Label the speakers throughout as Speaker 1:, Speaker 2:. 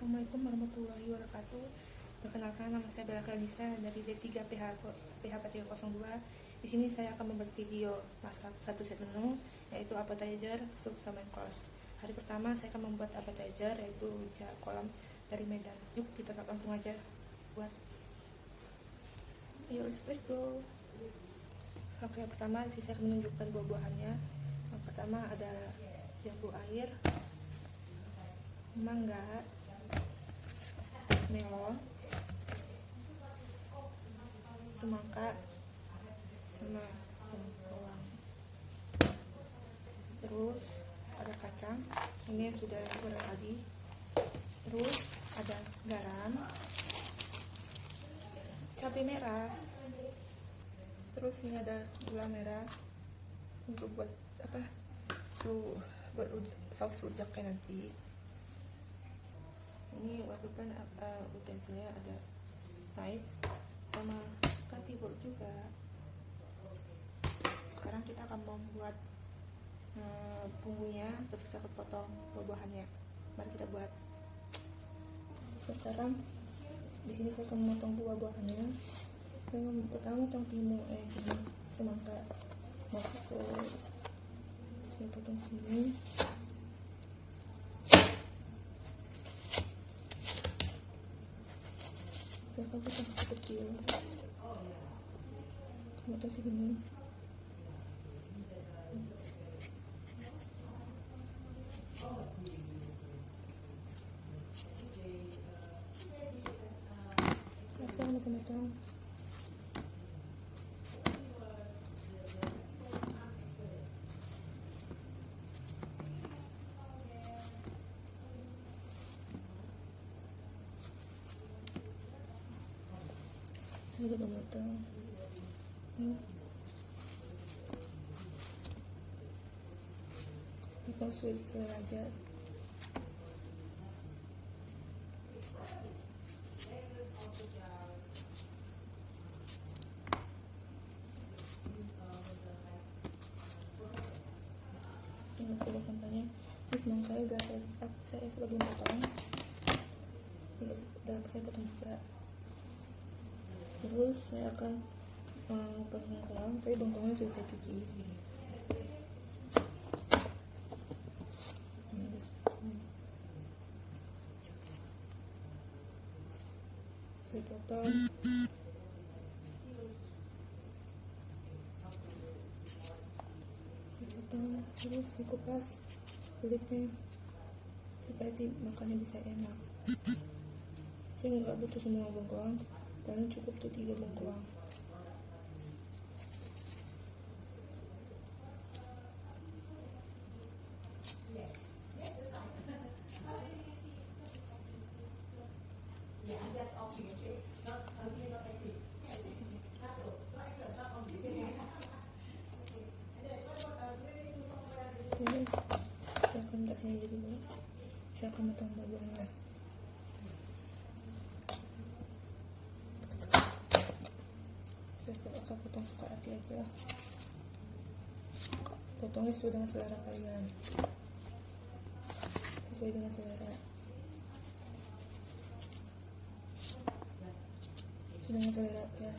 Speaker 1: Assalamualaikum warahmatullahi wabarakatuh. Perkenalkan, nama saya Bella Clarissa dari D3 PHP 302. Di sini saya akan membuat video masak satu set menu, yaitu appetizer, soup, sama main course. Hari pertama saya akan membuat appetizer, yaitu rujak kolam dari Medan. Yuk kita langsung aja buat. Ayo let's go. Oke, pertama saya akan menunjukkan buah-buahannya. Yang pertama ada jambu air, mangga, melon, semangka, sama bawang. Terus ada kacang, ini yang sudah goreng tadi. Terus ada garam, cabai merah. Terus ini ada gula merah untuk buat apa? Tuh buat saus rujaknya nanti. Ini wadukan utensilnya ada knife sama cutting juga. Sekarang kita akan membuat bumbunya, terus kita akan potong buah-buahannya. Mari kita buat. Sekarang di sini saya akan memotong buah-buahannya. Yang pertama potong semangka, saya potong sini. Saya akan potong kecil, potong segini. Saya akan potong. Saya sudah potong. Potong sesuai aja. Ini sudah sampahnya. Ini semangka juga saya sebagian potong. Sudah saya potong juga. Terus saya akan mengupas bengkoang, tapi bengkoangnya sudah saya cuci. Saya potong. Terus dikupas kulitnya supaya makannya bisa enak. Saya nggak butuh semua bengkoang, paling cukup tuh 3 bengkoang. Oke, saya akan kasih aja dulu. Saya akan potong buah-buahnya. Saya akan potong suka hati aja. Potongnya sesuai dengan selera kalian, sesuai dengan selera. Sesuai dengan selera ya.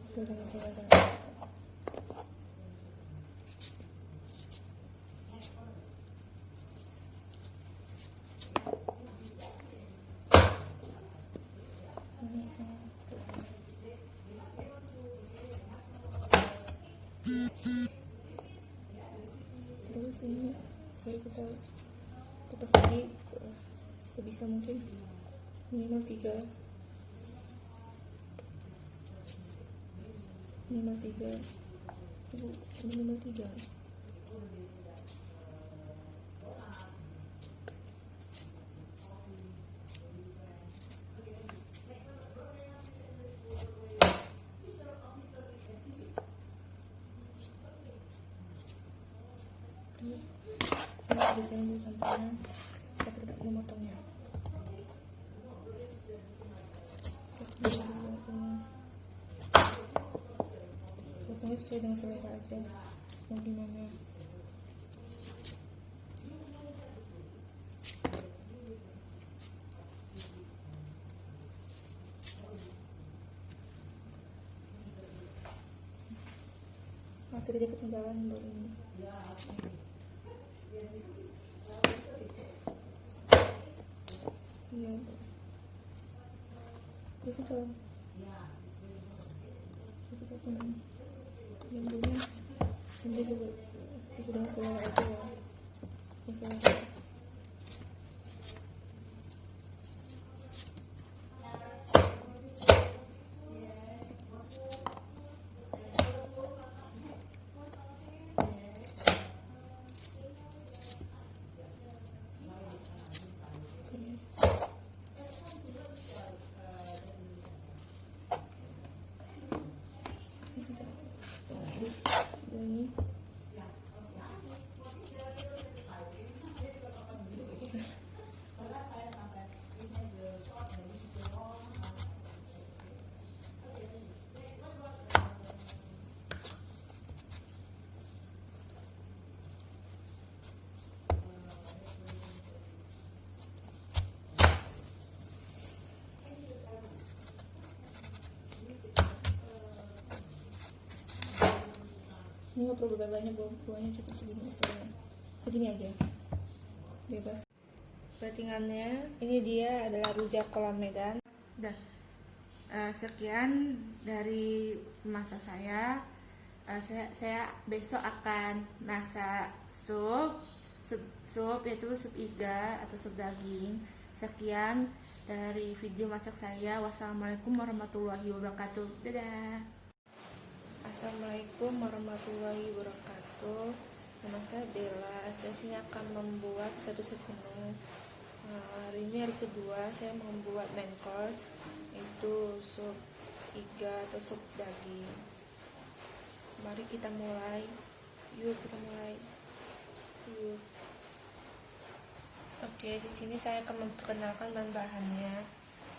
Speaker 1: Sesuai dengan selera. Terus ini kayak kita kupas lagi sebisa mungkin minimal 3 saya bisain dulu sampahnya, tapi tidak memotongnya. Potongnya sesuai dengan selera aja, mau gimana. tadi dia ketinggalan baru ini. Iya. Terus itu yang bunyi nanti juga sudah keluar aja ya. Misalnya ini nggak perlu banyak buahnya, cukup segini aja, bebas. Platingannya ini dia adalah rujak kolam Medan. Udah. Sekian dari masak saya. Saya besok akan masak sup yaitu sup iga atau sup daging. Sekian dari video masak saya. Wassalamualaikum warahmatullahi wabarakatuh. Dadah. Assalamualaikum warahmatullahi wabarakatuh. Nama saya Bella. Saya sini akan membuat satu set menu. Hari ini hari kedua saya membuat main course, yaitu sup iga atau sup daging. Mari kita mulai. Yuk kita mulai. Yuk. Oke, di sini saya akan memperkenalkan bahan-bahannya.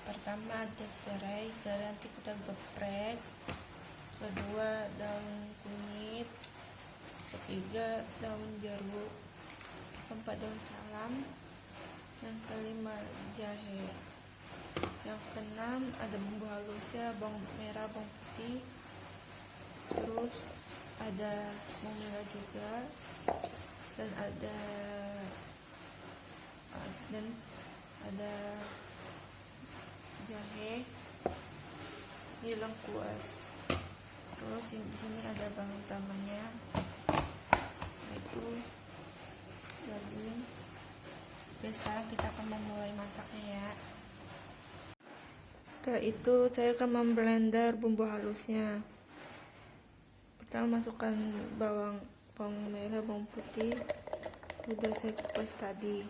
Speaker 1: Pertama ada serai nanti kita geprek. Kedua daun kunyit, ketiga daun jeruk, keempat daun salam, yang kelima jahe, yang keenam ada bumbu halusnya, bawang merah, bawang putih, terus ada bawang merah juga, dan ada jahe, ini lengkuas. Terus di sini ada bahan utamanya, yaitu daging. Oke, sekarang kita akan memulai masaknya ya. Setelah itu saya akan memblender bumbu halusnya. Pertama masukkan bawang merah, bawang putih, udah saya kupas tadi.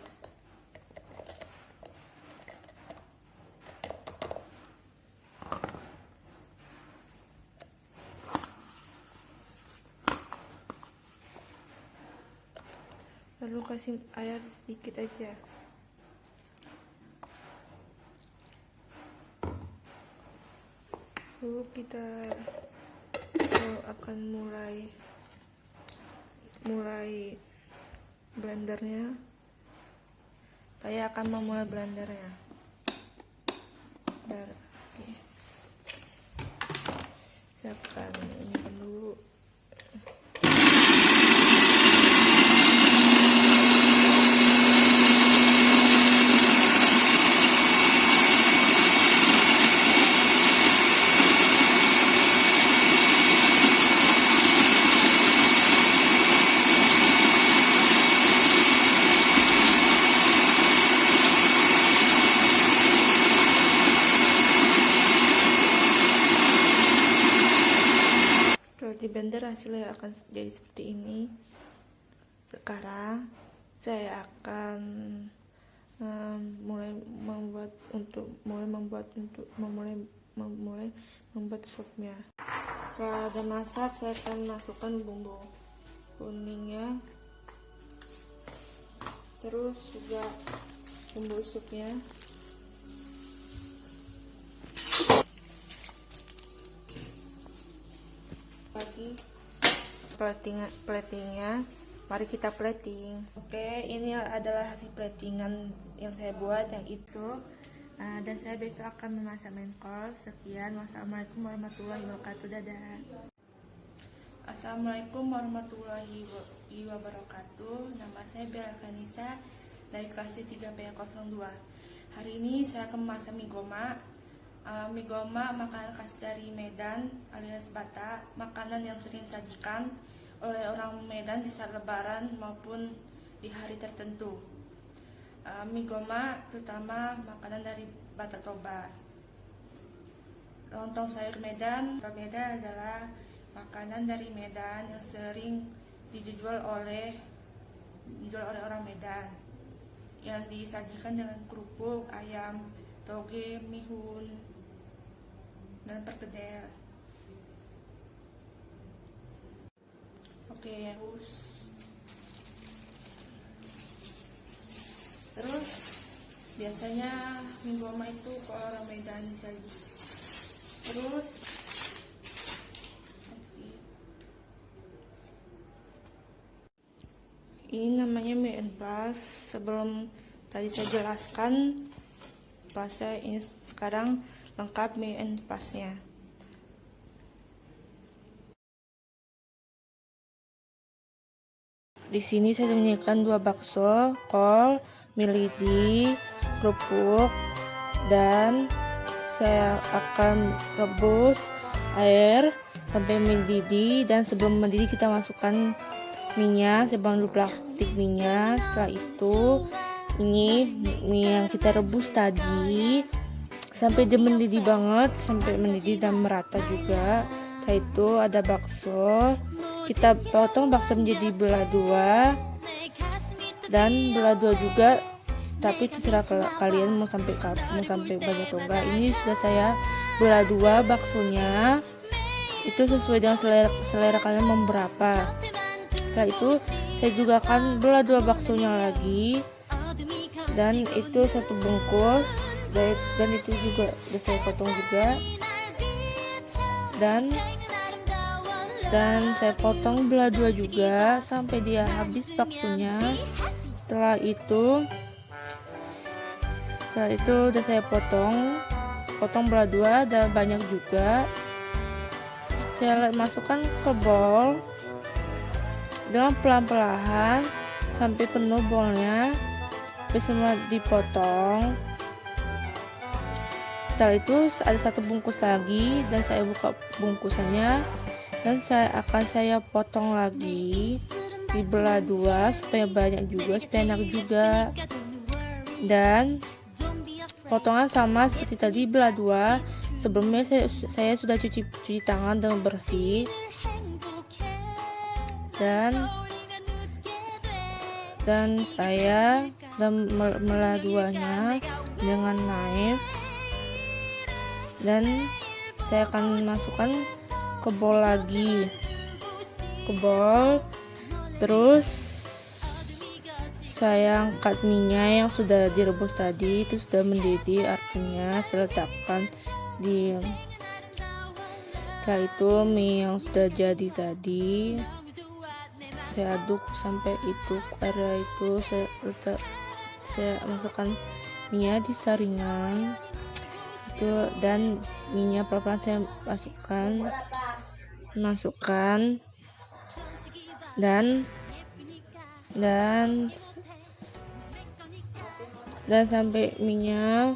Speaker 1: Lalu kasih air sedikit aja. Lalu kita akan mulai blendernya. Saya akan memulai blendernya. Oke. Saya akan ini dulu. Di blender hasilnya akan jadi seperti ini. Sekarang saya akan mulai membuat supnya. Setelah ada masak, saya akan masukkan bumbu kuningnya, terus juga bumbu supnya. Lagi platingnya, mari kita plating. Oke, ini adalah hasil platingan yang saya buat yang itu. Dan saya besok akan memasak main course. Sekian, wassalamualaikum warahmatullahi wabarakatuh. Dadah. Assalamualaikum warahmatullahi wabarakatuh. Nama saya Bella Kanisa dari kelas 3P02. Hari ini saya akan memasak mie goma. Mie goma makanan khas dari Medan alias Batak, makanan yang sering disajikan oleh orang Medan di saat lebaran maupun di hari tertentu. Mie goma terutama makanan dari Batak Toba. Lontong sayur Medan adalah makanan dari Medan yang sering dijual oleh orang Medan, yang disajikan dengan kerupuk, ayam, toge, mihun, dan perkedel. Oke, terus biasanya mie goma itu kalau orang Medan disaji. Terus ini namanya mie enpas. Sebelum tadi saya jelaskan pasnya, ini sekarang lengkap mie enpasnya. Di sini saya menyiapkan 2 bakso, kol, mie lidi, kerupuk, dan saya akan rebus air sampai mendidih, dan sebelum mendidih kita masukkan minyak, saya dulu plastik minyak. Setelah itu ini mie yang kita rebus tadi sampai dia mendidih banget, sampai mendidih dan merata juga. Setelah itu ada bakso, kita potong bakso menjadi belah 2 dan belah 2 juga, tapi terserah kalian mau sampai banyak atau enggak. Ini sudah saya belah 2 baksonya, itu sesuai dengan selera kalian mau berapa. Setelah itu saya juga akan belah 2 baksonya lagi, dan itu 1 bungkus, dan itu juga sudah saya potong juga, dan saya potong belah 2 juga sampai dia habis baksonya. Setelah itu udah saya potong belah 2, ada banyak juga. Saya masukkan ke bowl dengan pelan-pelan sampai penuh bowlnya, sampai semua dipotong. Setelah itu ada 1 bungkus lagi, dan saya buka bungkusannya, dan saya potong lagi di belah 2 supaya banyak juga, supaya enak juga. Dan potongan sama seperti tadi belah 2. Sebelumnya saya sudah cuci tangan dengan bersih, dan saya melah 2-nya dengan knife, dan saya akan masukkan ke bowl lagi, terus saya angkat minyak yang sudah direbus tadi, itu sudah mendidih, artinya saya letakkan setelah itu mie yang sudah jadi tadi saya aduk sampai itu air itu saya masukkan minyak di saringan itu, dan minyak pelan-pelan saya masukkan dan sampai minyak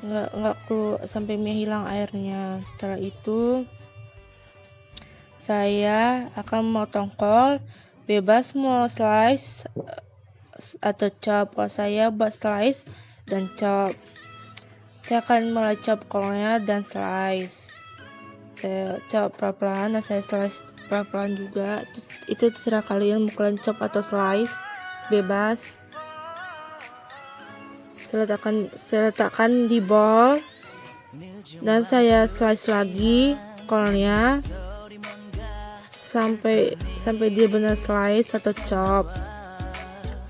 Speaker 1: nggak keluar, sampai minyak hilang airnya. Setelah itu saya akan memotong kol, bebas mau slice atau chop. Kalau saya buat slice dan chop. Saya akan mulai chop kolnya dan slice. Saya chop pelan-pelan dan saya slice pelan-pelan juga. Itu terserah kalian mau kalian chop atau slice, bebas. Saya letakkan di bowl, dan saya slice lagi kolnya sampai dia benar slice atau chop.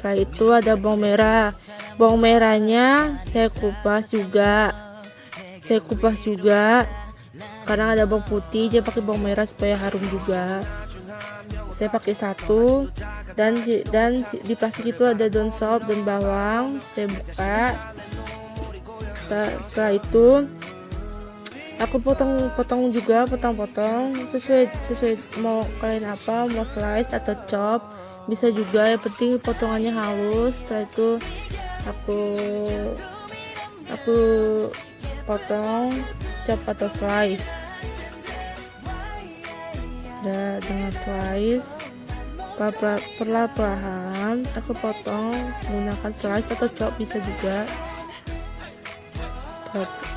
Speaker 1: Setelah itu ada bawang merah. Bawang merahnya saya kupas juga. Karena ada bawang putih, dia pakai bawang merah supaya harum juga. Saya pakai 1, dan di plastik itu ada daun sop dan bawang. Saya buka. Setelah itu Aku potong juga, potong sesuai mau kalian apa, mau slice atau chop bisa juga, yang penting potongannya halus. Setelah itu aku potong, chop atau slice. Dengan slice perlahan aku potong menggunakan slice atau chop bisa juga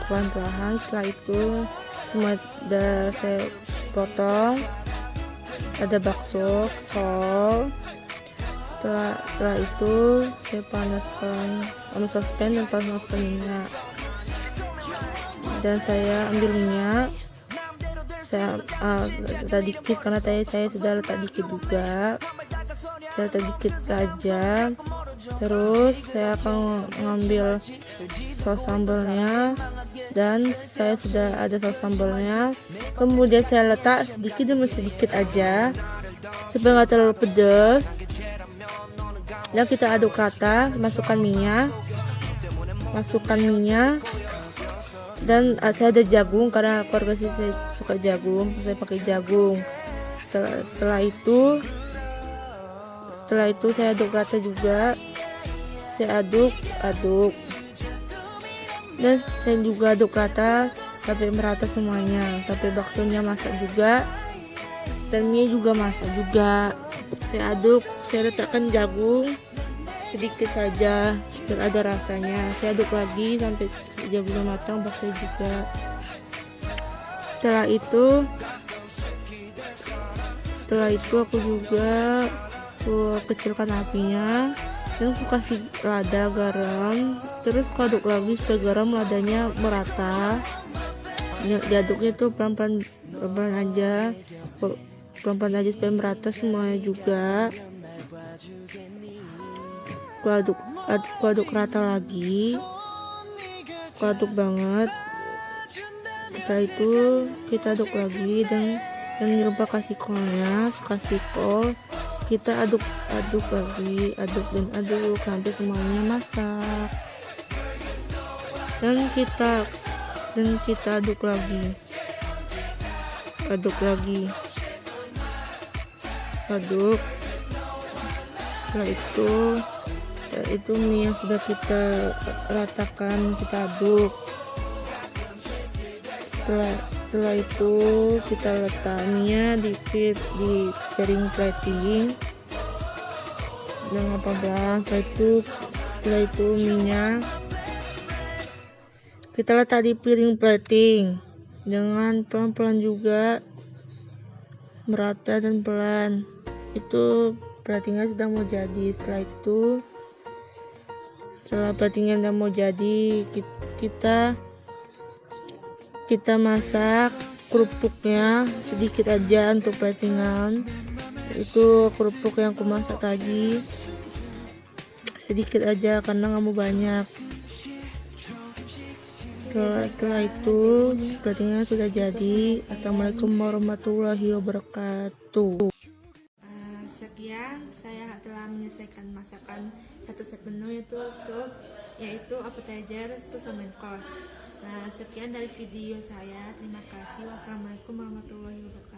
Speaker 1: pelan-pelan. Setelah itu semua udah saya potong. Ada bakso, kol. Setelah itu saya panaskan saucepan dan panaskan minyak, dan saya ambil minyak. Saya letak dikit karena saya sudah letak dikit juga. Saya letak dikit saja. Terus saya akan mengambil saus sambalnya, dan saya sudah ada saus sambalnya. Kemudian saya letak sedikit demi sedikit aja supaya nggak terlalu pedas. Dan kita aduk rata. Masukkan minyak, dan saya ada jagung karena keluarga saya suka jagung, saya pakai jagung. Setelah itu saya aduk rata juga. Saya aduk dan saya juga aduk rata sampai merata semuanya, sampai baksonya masak juga dan mie juga masak juga. Saya aduk, saya letakkan jagung sedikit saja biar ada rasanya. Saya aduk lagi sampai jagungnya matang, bakso juga. Setelah itu aku juga kecilkan apinya, dan aku kasih lada garam. Terus aku aduk lagi supaya garam ladanya merata. Diaduknya tuh pelan-pelan aja supaya merata semuanya juga. Aku aduk rata lagi, aku aduk banget. Setelah itu kita aduk lagi, dan lupa kasih kolnya. Kasih kol, kita aduk lagi, aduk sampai semuanya masak, dan kita aduk lagi. Setelah itu mie yang sudah kita ratakan kita aduk. Setelah itu kita letaknya di piring plating dengan pelan. Setelah itu minyak kita letak di piring plating dengan pelan-pelan juga, merata dan pelan. Itu platingnya sudah mau jadi. Setelah platingnya sudah mau jadi, kita masak kerupuknya sedikit aja untuk platingan. Itu kerupuk yang aku masak tadi, sedikit aja karena nggak mau banyak. Setelah itu platingnya sudah jadi. Assalamualaikum warahmatullahi wabarakatuh. Sekian, saya telah menyelesaikan masakan satu set menu, yaitu appetizer, soup, main course. Sekian dari video saya. Terima kasih. Wassalamualaikum warahmatullahi wabarakatuh.